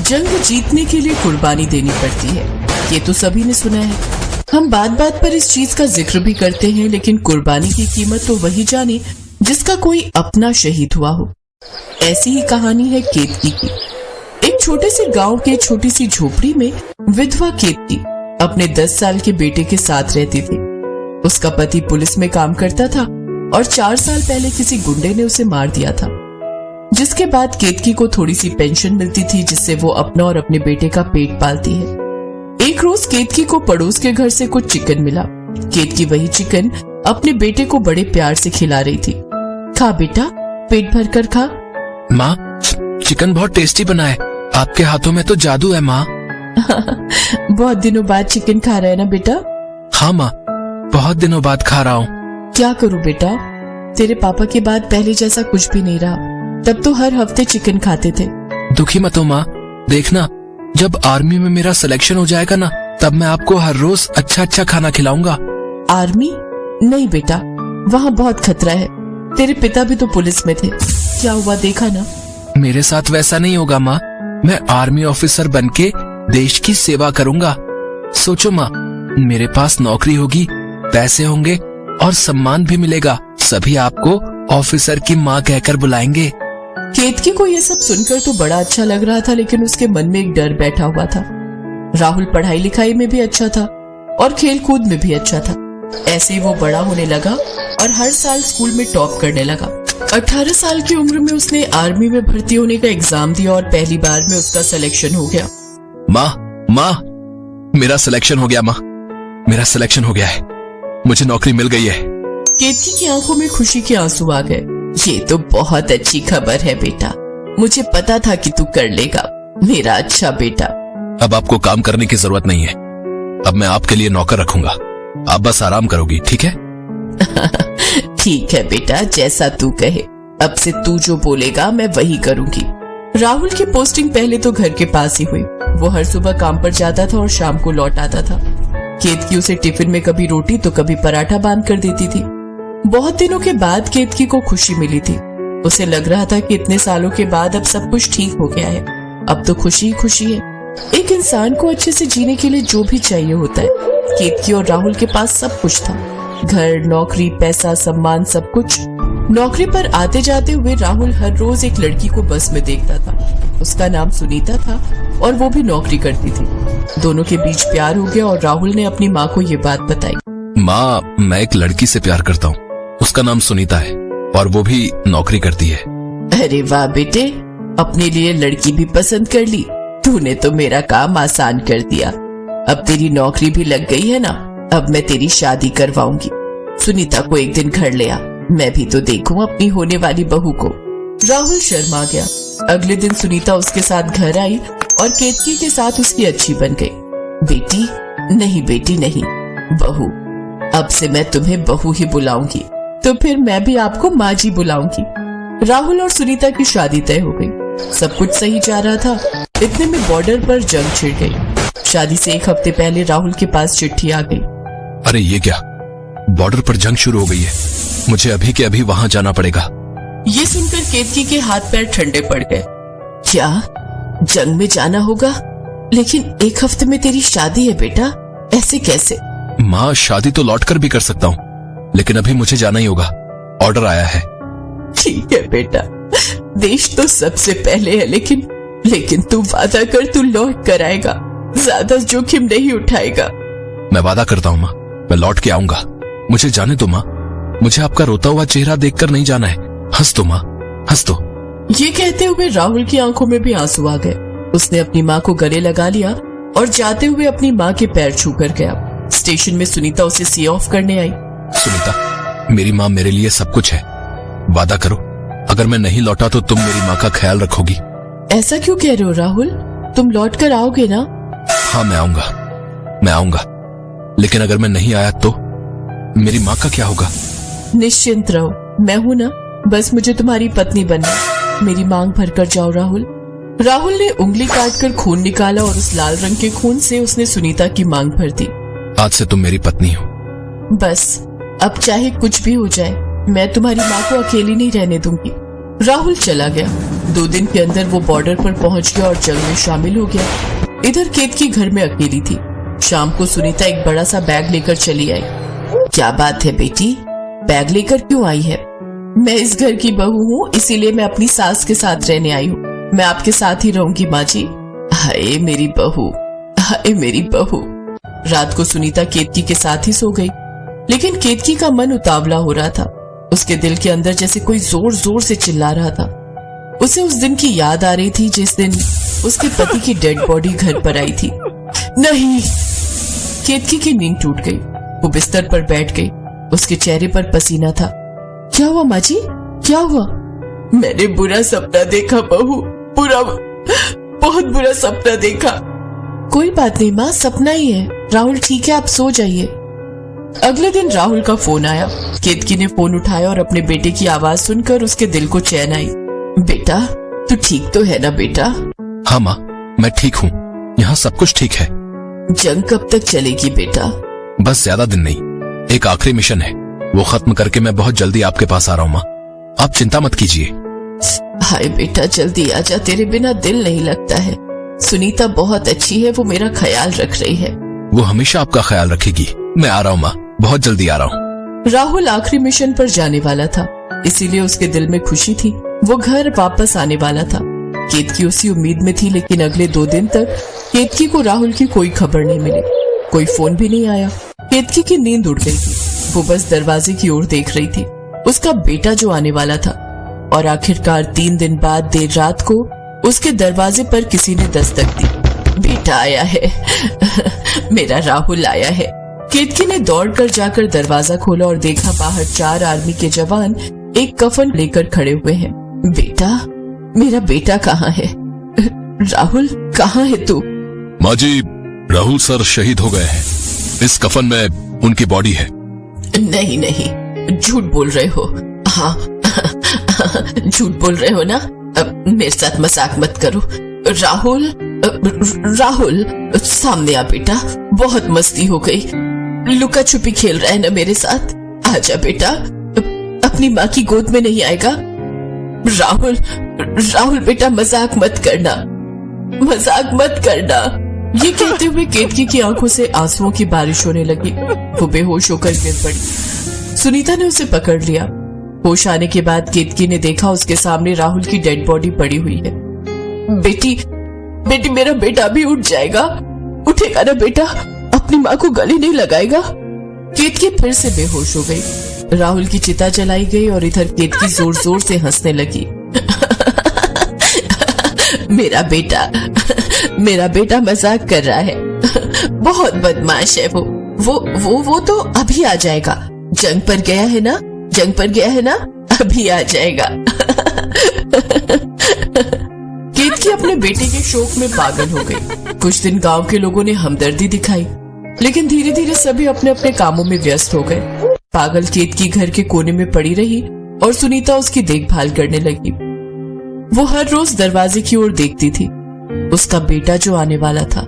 जंग जीतने के लिए कुर्बानी देनी पड़ती है, ये तो सभी ने सुना है। हम बात बात पर इस चीज का जिक्र भी करते हैं, लेकिन कुर्बानी की कीमत तो वही जाने जिसका कोई अपना शहीद हुआ हो। ऐसी ही कहानी है केतकी की। एक छोटे से गांव के छोटी सी झोपड़ी में विधवा केतकी अपने 10 साल के बेटे के साथ रहती थी। उसका पति पुलिस में काम करता था और 4 साल पहले किसी गुंडे ने उसे मार दिया था, जिसके बाद केतकी को थोड़ी सी पेंशन मिलती थी, जिससे वो अपना और अपने बेटे का पेट पालती है। एक रोज केतकी को पड़ोस के घर से कुछ चिकन मिला। केतकी वही चिकन अपने बेटे को बड़े प्यार से खिला रही थी। खा बेटा, पेट भर कर खा। माँ, चिकन बहुत टेस्टी बना है, आपके हाथों में तो जादू है माँ। बहुत दिनों बाद चिकन खा रहा है ना बेटा? हाँ माँ, बहुत दिनों बाद खा रहा हूँ। क्या करूँ बेटा, तेरे पापा के बाद पहले जैसा कुछ भी नहीं रहा। तब तो हर हफ्ते चिकन खाते थे। दुखी मत हो माँ, देखना जब आर्मी में मेरा सिलेक्शन हो जाएगा ना, तब मैं आपको हर रोज अच्छा खाना खिलाऊंगा। आर्मी? नहीं बेटा, वहाँ बहुत खतरा है। तेरे पिता भी तो पुलिस में थे, क्या हुआ देखा ना? मेरे साथ वैसा नहीं होगा माँ, मैं आर्मी ऑफिसर बनके देश की सेवा करूंगा। सोचो माँ, मेरे पास नौकरी होगी, पैसे होंगे और सम्मान भी मिलेगा। सभी आपको ऑफिसर की माँ कहकर बुलाएंगे। केतकी को ये सब सुनकर तो बड़ा अच्छा लग रहा था, लेकिन उसके मन में एक डर बैठा हुआ था। राहुल पढ़ाई लिखाई में भी अच्छा था और खेल कूद में भी अच्छा था। ऐसे ही वो बड़ा होने लगा और हर साल स्कूल में टॉप करने लगा। 18 साल की उम्र में उसने आर्मी में भर्ती होने का एग्जाम दिया और पहली बार में उसका सिलेक्शन हो गया। माँ, मेरा सिलेक्शन हो गया। माँ, मेरा सिलेक्शन हो गया है, मुझे नौकरी मिल गई है। केतकी की आंखों में खुशी के आंसू आ गए। ये तो बहुत अच्छी खबर है बेटा, मुझे पता था कि तू कर लेगा, मेरा अच्छा बेटा। अब आपको काम करने की जरूरत नहीं है, अब मैं आपके लिए नौकर रखूंगा, आप बस आराम करोगी, ठीक है? ठीक है बेटा, जैसा तू कहे। अब से तू जो बोलेगा मैं वही करूंगी। राहुल की पोस्टिंग पहले तो घर के पास ही हुई। वो हर सुबह काम पर जाता था और शाम को लौट आता था। केतकी उसे टिफिन में कभी रोटी तो कभी पराठा बांध कर देती थी। बहुत दिनों के बाद केतकी को खुशी मिली थी। उसे लग रहा था कि इतने सालों के बाद अब सब कुछ ठीक हो गया है, अब तो खुशी ही खुशी है। एक इंसान को अच्छे से जीने के लिए जो भी चाहिए होता है, केतकी और राहुल के पास सब कुछ था। घर, नौकरी, पैसा, सम्मान, सब कुछ। नौकरी पर आते जाते हुए राहुल हर रोज एक लड़की को बस में देखता था। उसका नाम सुनीता था और वो भी नौकरी करती थी। दोनों के बीच प्यार हो गया और राहुल ने अपनी माँ को ये बात बताई। माँ, मैं एक लड़की से प्यार करता हूँ, उसका नाम सुनीता है और वो भी नौकरी करती है। अरे वाह बेटे, अपने लिए लड़की भी पसंद कर ली। तूने तो मेरा काम आसान कर दिया। अब तेरी नौकरी भी लग गई है ना, अब मैं तेरी शादी करवाऊंगी। सुनीता को एक दिन घर ले आ, मैं भी तो देखूं अपनी होने वाली बहू को। राहुल शर्मा गया। अगले दिन सुनीता उसके साथ घर आई और केतकी के साथ उसकी अच्छी बन गई। बेटी नहीं, बेटी नहीं, बहू। अब से मैं तुम्हें बहू ही बुलाऊंगी, तो फिर मैं भी आपको माँ जी बुलाऊंगी। राहुल और सुनीता की शादी तय हो गई। सब कुछ सही जा रहा था, इतने में बॉर्डर पर जंग छिड़ गई। शादी से 1 हफ्ते पहले राहुल के पास चिट्ठी आ गई। अरे ये क्या, बॉर्डर पर जंग शुरू हो गई है, मुझे अभी के अभी वहाँ जाना पड़ेगा। ये सुनकर केतकी के हाथ पैर ठंडे पड़ गए। क्या जंग में जाना होगा? लेकिन 1 हफ्ते में तेरी शादी है बेटा, ऐसे कैसे? माँ, शादी तो लौट कर भी कर सकता हूँ, लेकिन अभी मुझे जाना ही होगा, ऑर्डर आया है। ठीक है बेटा, देश तो सबसे पहले है, लेकिन तू वादा कर, तू लौट कर आएगा, ज्यादा जोखिम नहीं उठाएगा। मैं वादा करता हूँ माँ, मैं लौट के आऊंगा। मुझे जाने दो माँ, मुझे आपका रोता हुआ चेहरा देखकर नहीं जाना है। हंस दो माँ, हंस दो। ये कहते हुए राहुल की आंखों में भी आंसू आ गए। उसने अपनी माँ को गले लगा लिया और जाते हुए अपनी माँ के पैर छू कर गया। स्टेशन में सुनीता उसे सी ऑफ करने आई। सुनीता, मेरी माँ मेरे लिए सब कुछ है, वादा करो, अगर मैं नहीं लौटा तो तुम मेरी माँ का ख्याल रखोगी। ऐसा क्यों कह रहे हो राहुल, तुम लौट कर आओगे ना? हाँ, मैं आऊंगा, लेकिन अगर मैं नहीं आया तो मेरी माँ का क्या होगा? निश्चिंत रहो, मैं हूं ना, बस मुझे तुम्हारी पत्नी बनना। मेरी मांग भर कर जाओ राहुल। राहुल ने उंगली काटकर खून निकाला और उस लाल रंग के खून से उसने सुनीता की मांग भर दी। आज से तुम मेरी पत्नी हो। बस अब चाहे कुछ भी हो जाए, मैं तुम्हारी माँ को अकेली नहीं रहने दूंगी। राहुल चला गया। 2 दिन के अंदर वो बॉर्डर पर पहुंच गया और जंग में शामिल हो गया। इधर केतकी घर में अकेली थी। शाम को सुनीता एक बड़ा सा बैग लेकर चली आई। क्या बात है बेटी, बैग लेकर क्यों आई है? मैं इस घर की बहू हूँ, इसीलिए मैं अपनी सास के साथ रहने आई हूँ। मैं आपके साथ ही रहूंगी माँ जी। हाय मेरी बहू, हाय मेरी बहू। रात को सुनीता केतकी के साथ ही सो गई, लेकिन केतकी का मन उतावला हो रहा था। उसके दिल के अंदर जैसे कोई जोर जोर से चिल्ला रहा था। उसे उस दिन की याद आ रही थी जिस दिन उसके पति की डेड बॉडी घर पर आई थी। नहीं! केतकी की नींद टूट गई। वो बिस्तर पर बैठ गई। उसके चेहरे पर पसीना था। क्या हुआ माँ जी, क्या हुआ? मैंने बुरा सपना देखा बहू, बहुत बुरा सपना देखा। कोई बात नहीं माँ, सपना ही है। राहुल ठीक है, आप सो जाइए। अगले दिन राहुल का फोन आया। केतकी ने फोन उठाया और अपने बेटे की आवाज सुनकर उसके दिल को चैन आई। बेटा, तू ठीक तो है ना बेटा? हाँ माँ, मैं ठीक हूँ। यहाँ सब कुछ ठीक है। जंग कब तक चलेगी बेटा? बस ज्यादा दिन नहीं, एक आखिरी मिशन है, वो खत्म करके मैं बहुत जल्दी आपके पास आ रहा हूँ माँ। आप चिंता मत कीजिए। हाय बेटा, जल्दी आजा, तेरे बिना दिल नहीं लगता है। सुनीता बहुत अच्छी है, वो मेरा ख्याल रख रही है। वो हमेशा आपका ख्याल रखेगी। मैं आ रहा हूँ माँ, बहुत जल्दी आ रहा हूँ। राहुल आखिरी मिशन पर जाने वाला था, इसीलिए उसके दिल में खुशी थी। वो घर वापस आने वाला था। केतकी उसी उम्मीद में थी, लेकिन अगले 2 दिन तक केतकी को राहुल की कोई खबर नहीं मिली। कोई फोन भी नहीं आया। केतकी की नींद उड़ गई थी। वो बस दरवाजे की ओर देख रही थी, उसका बेटा जो आने वाला था। और आखिरकार 3 दिन बाद देर रात को उसके दरवाजे पर किसी ने दस्तक दी। बेटा आया है मेरा राहुल आया है। केतकी ने दौड़कर जाकर दरवाजा खोला और देखा बाहर 4 आर्मी के जवान एक कफन लेकर खड़े हुए हैं। बेटा, मेरा बेटा कहाँ है? राहुल, कहाँ है तू? माँ जी, राहुल सर शहीद हो गए हैं। इस कफन में उनकी बॉडी है। नहीं नहीं, झूठ बोल रहे हो। हाँ झूठ बोल रहे हो ना? मेरे साथ मजाक मत करो। राहुल, राहुल सामने आ बेटा, बहुत मस्ती हो गई। लुका छुपी खेल रहा है ना मेरे साथ? आजा बेटा, अपनी माँ की गोद में नहीं आएगा? राहुल, राहुल बेटा मजाक मत करना, मजाक मत करना। ये कहते हुए केतकी की आंखों से आंसुओं की बारिश होने लगी। वो बेहोश होकर गिर पड़ी। सुनीता ने उसे पकड़ लिया। होश आने के बाद केतकी ने देखा उसके सामने राहुल की डेड बॉडी पड़ी हुई है। बेटी, बेटी, मेरा बेटा भी उठ जाएगा। उठेगा ना बेटा? अपनी माँ को गले नहीं लगाएगा? केतकी फिर से बेहोश हो गई। राहुल की चिता जलाई गई और इधर केतकी जोर जोर से हंसने लगी। मेरा बेटा मजाक कर रहा है। बहुत बदमाश है वो तो अभी आ जाएगा। जंग पर गया है ना, जंग पर गया है ना, अभी आ जाएगा। केतकी अपने बेटे के शोक में पागल हो गई। कुछ दिन गांव के लोगों ने हमदर्दी दिखाई, लेकिन धीरे धीरे सभी अपने अपने कामों में व्यस्त हो गए। पागल केतकी घर के कोने में पड़ी रही और सुनीता उसकी देखभाल करने लगी। वो हर रोज दरवाजे की ओर देखती थी। उसका बेटा जो आने वाला था